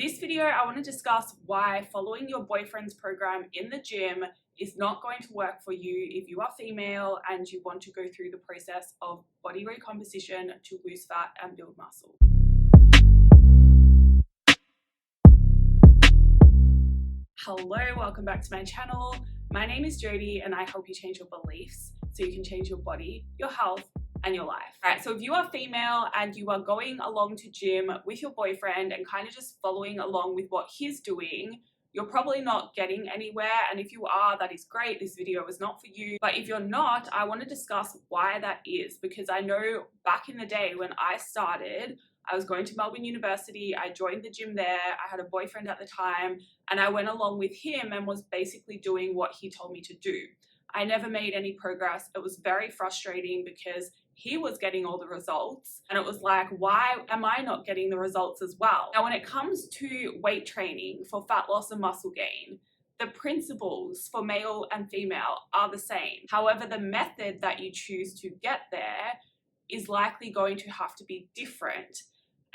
This video, I want to discuss why following your boyfriend's program in the gym is not going to work for you if you are female and you want to go through the process of body recomposition to lose fat and build muscle. Hello, welcome back to my channel. My name is Jodie and I help you change your beliefs so you can change your body, your health, and your life. All right, so if you are female and you are going along to gym with your boyfriend and kind of just following along with what he's doing, you're probably not getting anywhere. And if you are, that is great. This video is not for you. But if you're not, I want to discuss why that is, because I know back in the day when I started, I was going to Melbourne University. I joined the gym there. I had a boyfriend at the time and I went along with him and was basically doing what he told me to do. I never made any progress. It was very frustrating because he was getting all the results and it was like, why am I not getting the results as well? Now, when it comes to weight training for fat loss and muscle gain, the principles for male and female are the same. However, the method that you choose to get there is likely going to have to be different.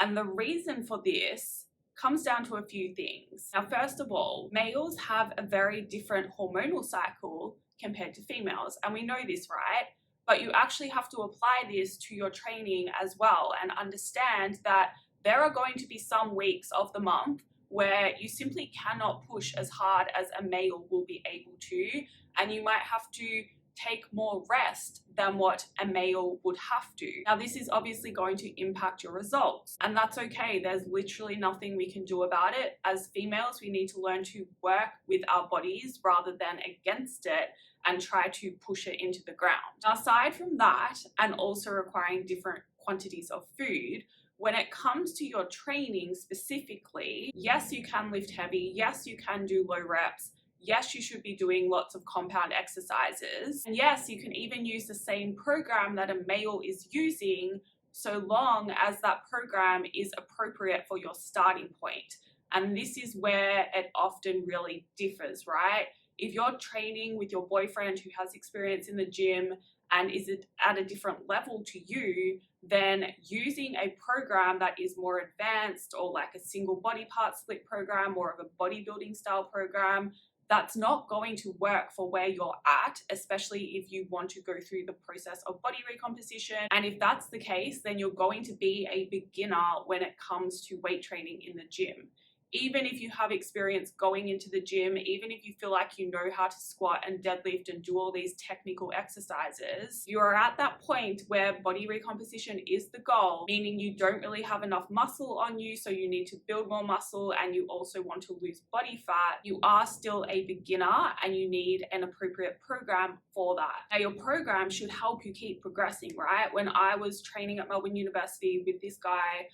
And the reason for this comes down to a few things. Now, first of all, males have a very different hormonal cycle compared to females. And we know this, right? But you actually have to apply this to your training as well and understand that there are going to be some weeks of the month where you simply cannot push as hard as a male will be able to, and you might have to take more rest than what a male would have to. Now, this is obviously going to impact your results, and that's okay. There's literally nothing we can do about it. As females, we need to learn to work with our bodies rather than against it and try to push it into the ground. Now, aside from that, and also requiring different quantities of food, when it comes to your training specifically, yes, you can lift heavy, yes, you can do low reps, yes, you should be doing lots of compound exercises, and yes, you can even use the same program that a male is using so long as that program is appropriate for your starting point. And this is where it often really differs, right? If you're training with your boyfriend who has experience in the gym and is at a different level to you, then using a program that is more advanced or like a single body part split program, more of a bodybuilding style program, that's not going to work for where you're at, especially if you want to go through the process of body recomposition. And if that's the case, then you're going to be a beginner when it comes to weight training in the gym. Even if you have experience going into the gym, even if you feel like you know how to squat and deadlift and do all these technical exercises, you are at that point where body recomposition is the goal, meaning you don't really have enough muscle on you, so you need to build more muscle and you also want to lose body fat. You are still a beginner and you need an appropriate program for that. Now, your program should help you keep progressing, right? When I was training at Melbourne University with this guy,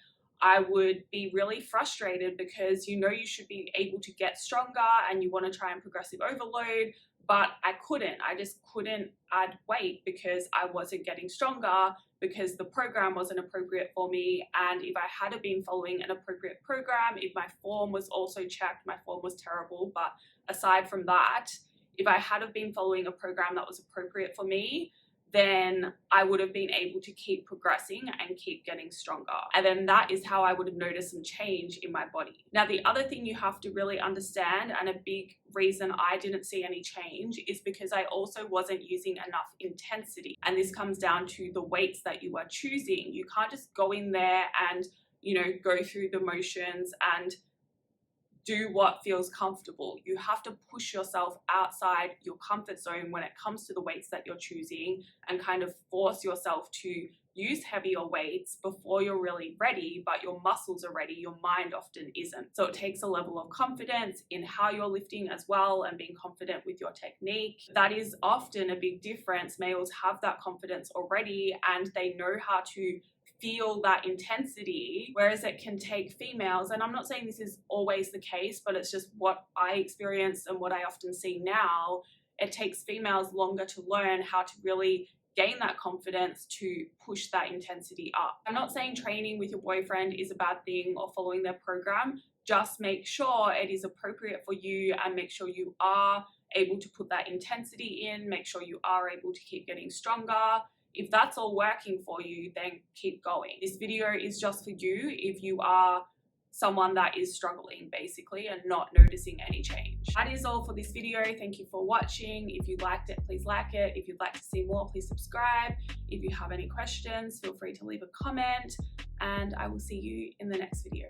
I would be really frustrated because you know you should be able to get stronger and you want to try and progressive overload, but I couldn't. I just couldn't add weight because I wasn't getting stronger because the program wasn't appropriate for me. And if I had been following an appropriate program, if my form was also checked, my form was terrible. But aside from that, if I had been following a program that was appropriate for me, then I would have been able to keep progressing and keep getting stronger. And then that is how I would have noticed some change in my body. Now, the other thing you have to really understand, and a big reason I didn't see any change, is because I also wasn't using enough intensity. And this comes down to the weights that you are choosing. You can't just go in there and, go through the motions and do what feels comfortable. You have to push yourself outside your comfort zone when it comes to the weights that you're choosing and kind of force yourself to use heavier weights before you're really ready, but your muscles are ready, your mind often isn't. So it takes a level of confidence in how you're lifting as well and being confident with your technique. That is often a big difference. Males have that confidence already and they know how to feel that intensity, whereas it can take females, and I'm not saying this is always the case, but it's just what I experience and what I often see now, it takes females longer to learn how to really gain that confidence to push that intensity up. I'm not saying training with your boyfriend is a bad thing or following their program. Just make sure it is appropriate for you and make sure you are able to put that intensity in, make sure you are able to keep getting stronger. If that's all working for you, then keep going. This video is just for you if you are someone that is struggling basically and not noticing any change. That is all for this video. Thank you for watching. If you liked it, please like it. If you'd like to see more, please subscribe. If you have any questions, feel free to leave a comment, and I will see you in the next video.